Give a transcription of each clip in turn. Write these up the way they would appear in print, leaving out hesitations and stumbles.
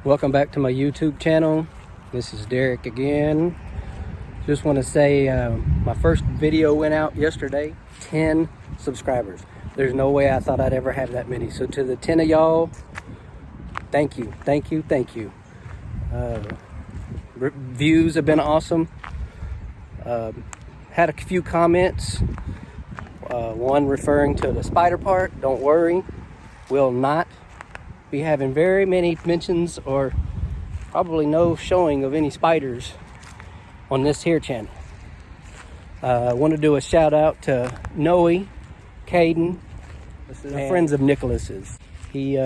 Welcome back to my YouTube channel. This is Derek again. Just want to say my first video went out yesterday. 10 subscribers. There's no way I thought I'd ever have that many. So to the 10 of y'all, thank you. Views have been awesome. Had a few comments. One referring to the spider part. Don't worry, will not be having very many mentions or probably no showing of any spiders on this here channel. I want to do a shout out to Noe, Caden, friends of Nicholas's. He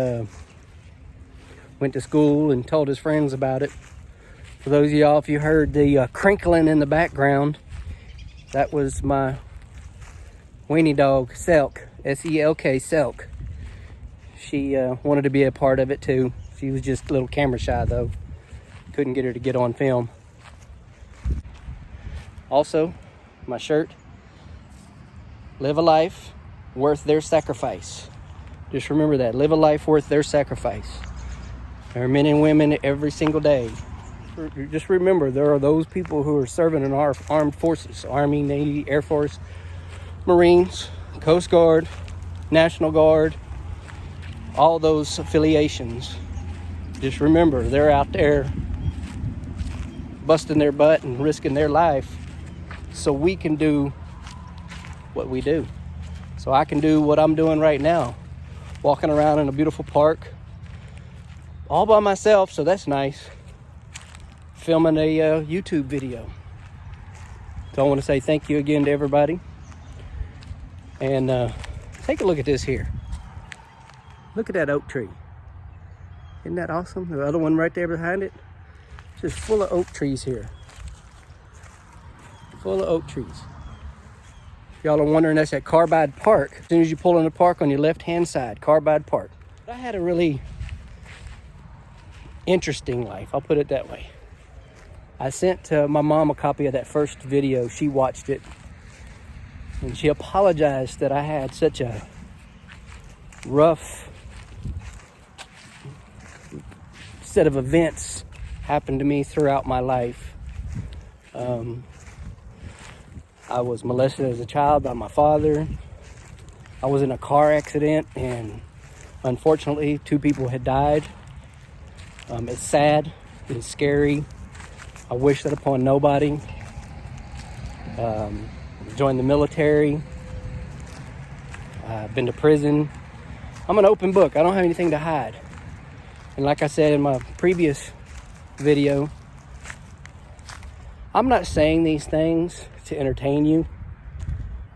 went to school and told his friends about it. For those of y'all, if you heard the crinkling in the background, that was my weenie dog, Selk, S-E-L-K, Selk. She wanted to be a part of it too. She was just a little camera shy though. Couldn't get her to get on film. Also, my shirt, live a life worth their sacrifice. Just remember that, live a life worth their sacrifice. There are men and women every single day. Just remember, there are those people who are serving in our armed forces, Army, Navy, Air Force, Marines, Coast Guard, National Guard, all those affiliations. Just remember, they're out there busting their butt and risking their life so we can do what we do. So I can do what I'm doing right now, walking around in a beautiful park all by myself, so that's nice, filming a YouTube video. So I want to say thank you again to everybody. And take a look at this here. Look at that oak tree. Isn't that awesome? The other one right there behind it, just full of oak trees here. Full of oak trees. If y'all are wondering, that's at Carbide Park. As soon as you pull in the park on your left-hand side, Carbide Park. I had a really interesting life, I'll put it that way. I sent my mom a copy of that first video. She watched it. And she apologized that I had such a rough set of events happen to me throughout my life. I was molested as a child by my father. I was in a car accident and unfortunately 2 people had died. It's sad, it's scary. I wish that upon nobody. Joined the military. I've been to prison. I'm an open book. I don't have anything to hide. And like I said in my previous video, I'm not saying these things to entertain you.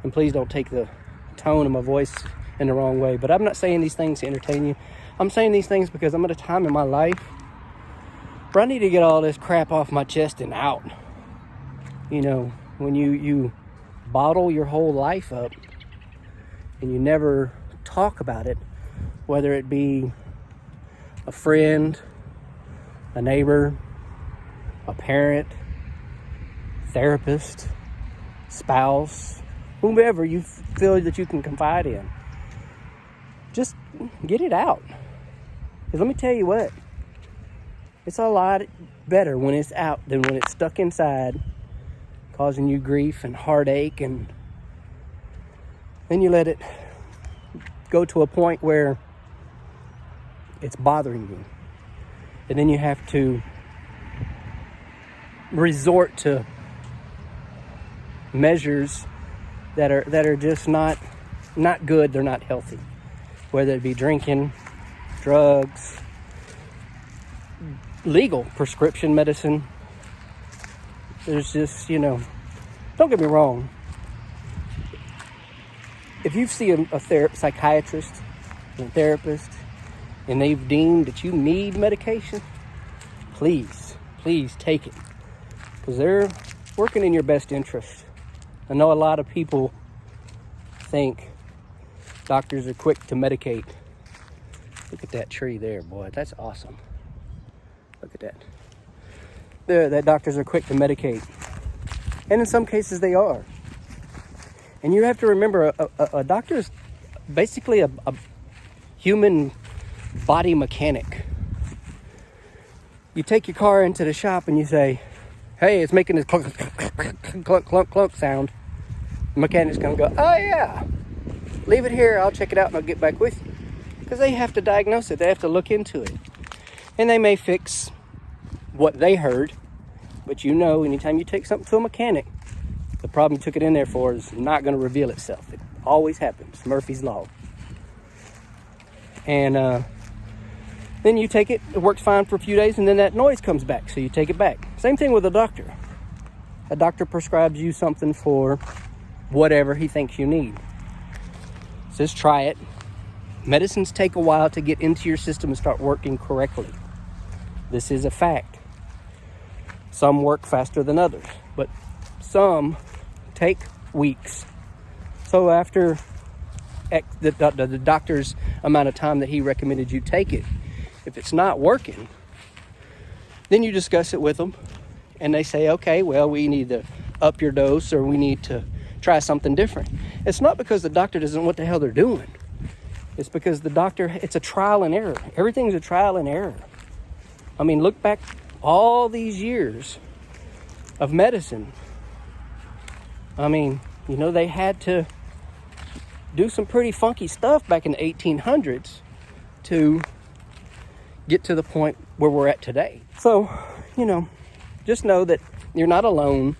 And please don't take the tone of my voice in the wrong way. But I'm not saying these things to entertain you. I'm saying these things because I'm at a time in my life where I need to get all this crap off my chest and out. You know, when you bottle your whole life up and you never talk about it, whether it be a friend, a neighbor, a parent, therapist, spouse, whomever you feel that you can confide in, just get it out. Because let me tell you what, it's a lot better when it's out than when it's stuck inside, causing you grief and heartache, and then you let it go to a point where it's bothering you. And then you have to resort to measures that are just not good, they're not healthy. Whether it be drinking, drugs, legal prescription medicine. There's just, don't get me wrong. If you see a psychiatrist and a therapist and they've deemed that you need medication, please take it. Because they're working in your best interest. I know a lot of people think doctors are quick to medicate. Look at that tree there, boy. That's awesome. Look at that. That doctors are quick to medicate. And in some cases they are. And you have to remember, a doctor is basically a human body mechanic. You take your car into the shop and you say, hey, it's making this clunk, clunk, clunk, clunk, clunk sound. The mechanic's gonna go, oh yeah, leave it here, I'll check it out and I'll get back with you. Because they have to diagnose it, they have to look into it. And they may fix what they heard, but you know, anytime you take something to a mechanic, the problem you took it in there for is not gonna reveal itself. It always happens, Murphy's Law. And then you take it works fine for a few days, and then that noise comes back, so you take it back. Same thing with a doctor. A doctor prescribes you something for whatever he thinks you need. Says try it. Medicines take a while to get into your system and start working correctly. This is a fact. Some work faster than others, but some take weeks. So after the doctor's amount of time that he recommended you take it, if it's not working, then you discuss it with them, and they say, okay, well, we need to up your dose, or we need to try something different. It's not because the doctor doesn't know what the hell they're doing. It's because the doctor, it's a trial and error. Everything's a trial and error. I mean, look back all these years of medicine. I mean, you know, they had to do some pretty funky stuff back in the 1800s to get to the point where we're at today. So, you know, just know that you're not alone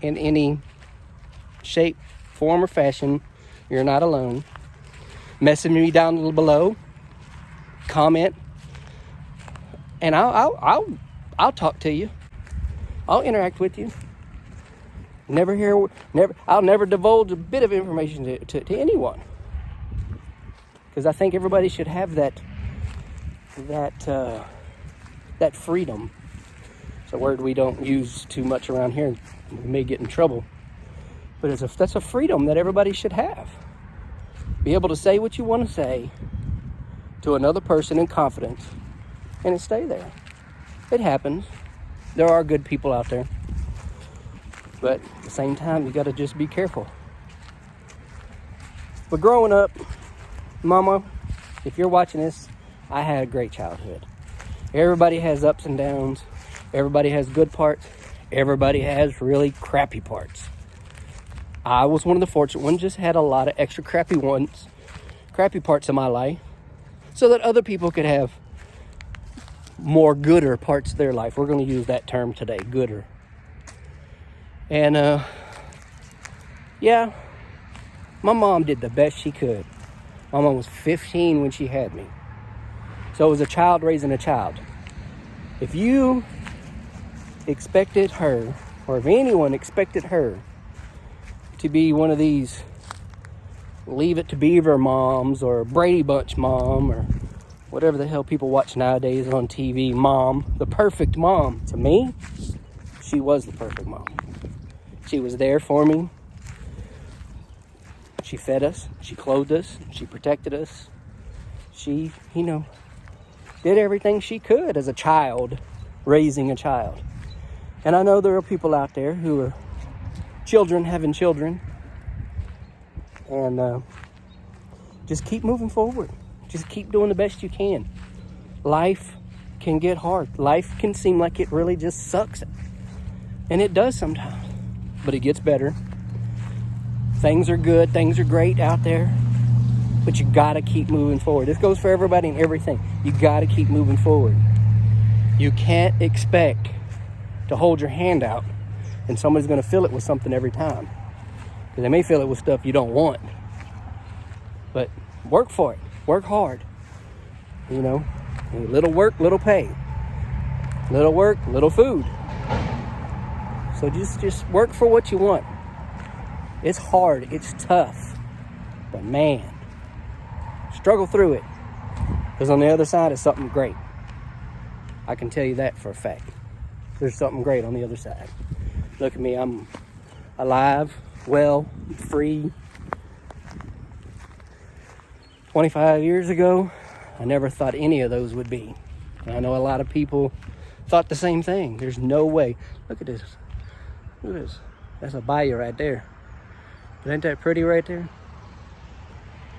in any shape, form, or fashion. You're not alone. Message me down below, comment, and I'll talk to you. I'll interact with you. I'll never divulge a bit of information to anyone, because I think everybody should have that freedom. It's a word we don't use too much around here. We may get in trouble, but that's a freedom that everybody should have. Be able to say what you want to say to another person in confidence, and it stay there. It happens. There are good people out there, but at the same time, you got to just be careful. But growing up, Mama, if you're watching this, I had a great childhood. Everybody has ups and downs. Everybody has good parts. Everybody has really crappy parts. I was one of the fortunate ones, just had a lot of extra crappy parts in my life, so that other people could have more gooder parts of their life. We're going to use that term today, gooder. And yeah, my mom did the best she could. My mom was 15 when she had me. So it was a child raising a child. If you expected her, or if anyone expected her to be one of these Leave It to Beaver moms, or Brady Bunch mom, or whatever the hell people watch nowadays on TV, mom, the perfect mom, to me, she was the perfect mom. She was there for me. She fed us, she clothed us, she protected us. She, you know, did everything she could as a child, raising a child. And I know there are people out there who are children having children, and just keep moving forward. Just keep doing the best you can. Life can get hard. Life can seem like it really just sucks, and it does sometimes, but it gets better. Things are good, things are great out there, but you gotta keep moving forward. This goes for everybody and everything. You gotta keep moving forward. You can't expect to hold your hand out and somebody's going to fill it with something every time, because they may fill it with stuff you don't want. But work for it. Work hard. You know, little work, little pay. Little work, little food. So just work for what you want. It's hard. It's tough. But man, struggle through it, because on the other side is something great. I can tell you that for a fact. There's something great on the other side. Look at me, I'm alive, well, free. 25 years ago, I never thought any of those would be. And I know a lot of people thought the same thing. There's no way. Look at this. Look at this. That's a bayou right there. But ain't that pretty right there?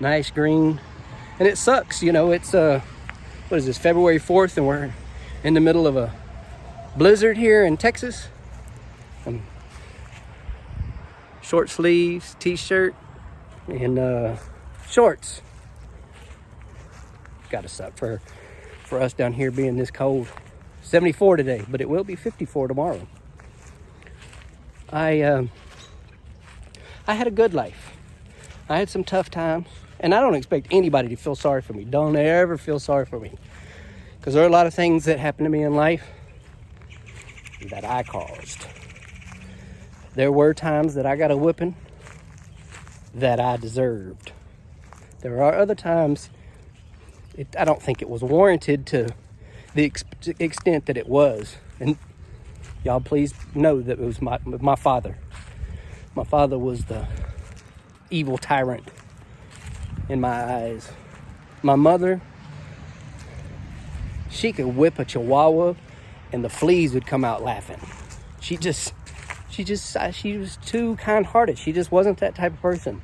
Nice green. And it sucks, you know, it's, what is this, February 4th, and we're in the middle of a blizzard here in Texas. Short sleeves, t-shirt, and shorts. Gotta suck for us down here being this cold. 74 today, but it will be 54 tomorrow. I had a good life. I had some tough times, and I don't expect anybody to feel sorry for me. Don't ever feel sorry for me, because there are a lot of things that happened to me in life that I caused. There were times that I got a whipping that I deserved. There are other times I don't think it was warranted to the extent that it was. And y'all please know that it was my father. My father was the evil tyrant in my eyes. My mother, she could whip a chihuahua and the fleas would come out laughing. She was too kind-hearted. She just wasn't that type of person.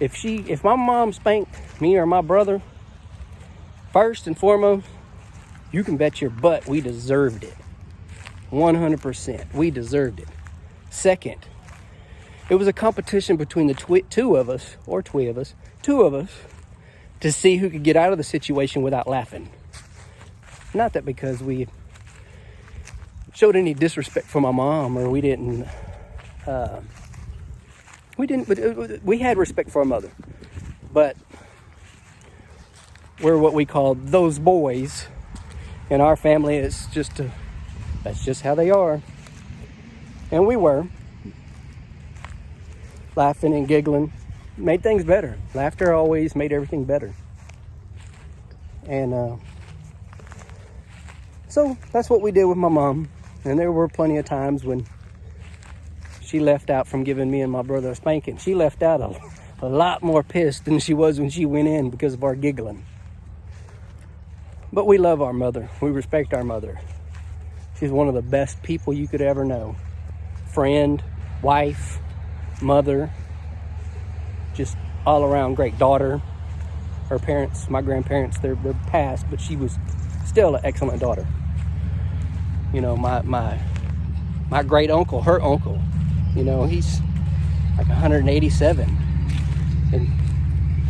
If my mom spanked me or my brother, first and foremost, you can bet your butt we deserved it. 100%. We deserved it. Second, it was a competition between the two of us, to see who could get out of the situation without laughing. Not that because we showed any disrespect for my mom, or we had respect for our mother, but we're what we call those boys in our family. That's just how they are. And we were laughing and giggling, made things better. Laughter always made everything better. And so that's what we did with my mom. And there were plenty of times when she left out from giving me and my brother a spanking. She left out a lot more pissed than she was when she went in because of our giggling. But we love our mother. We respect our mother. She's one of the best people you could ever know. Friend, wife, mother, just all around great daughter. Her parents, my grandparents, they're passed, but she was still an excellent daughter. You know, my great uncle, her uncle, you know, he's like 187. And,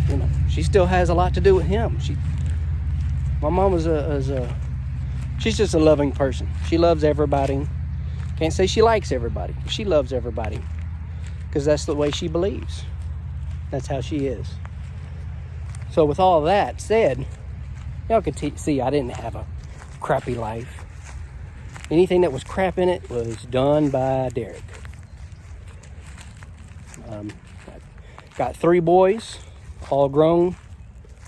you know, she still has a lot to do with him. My mom she's just a loving person. She loves everybody. Can't say she likes everybody. She loves everybody, because that's the way she believes. That's how she is. So with all that said, y'all could see I didn't have a crappy life. Anything that was crap in it was done by Derek. Got 3 boys, all grown,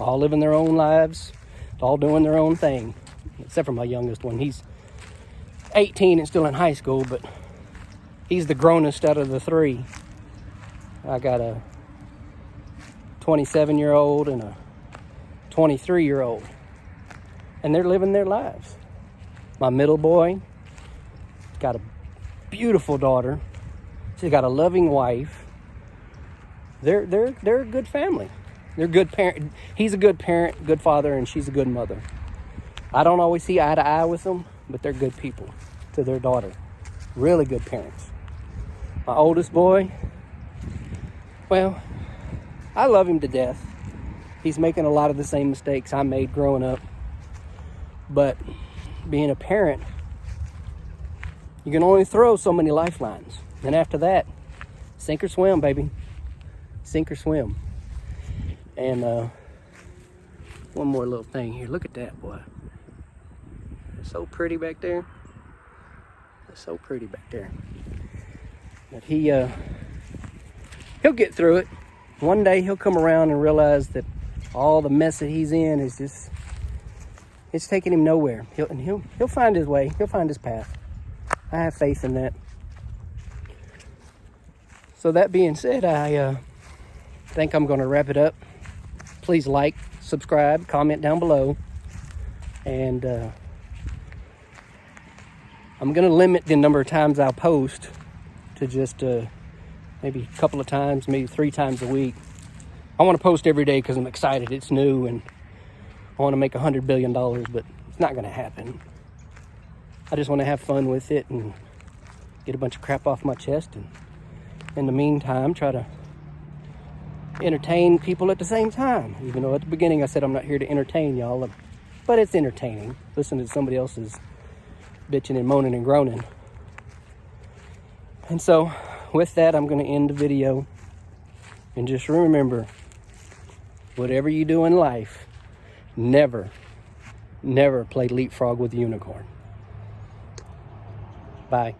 all living their own lives, all doing their own thing, except for my youngest one. He's 18 and still in high school, but he's the grownest out of the 3. I got a 27-year-old and a 23-year-old, and they're living their lives. My middle boy got a beautiful daughter. She's got a loving wife. They're a good family. They're good parent. He's a good parent, good father, and she's a good mother. I don't always see eye to eye with them, but they're good people to their daughter. Really good parents. My oldest boy, well, I love him to death. He's making a lot of the same mistakes I made growing up. But being a parent, you can only throw so many lifelines. And after that, sink or swim, baby. Sink or swim. And one more little thing here. Look at that, boy. So pretty back there. It's so pretty back there. But he'll get through it. One day he'll come around and realize that all the mess that he's in is just, it's taking him nowhere. He'll find his way. He'll find his path. I have faith in that. So that being said, I think I'm going to wrap it up. Please like, subscribe, comment down below. And I'm going to limit the number of times I'll post to just maybe a couple of times, maybe 3 times a week. I want to post every day because I'm excited. It's new and I want to make $100 billion, but it's not going to happen. I just want to have fun with it and get a bunch of crap off my chest, and in the meantime try to entertain people at the same time. Even though at the beginning I said I'm not here to entertain y'all, but it's entertaining. Listen to somebody else's bitching and moaning and groaning. And so with that, I'm going to end the video. And just remember, whatever you do in life, never play leapfrog with a unicorn. Bye.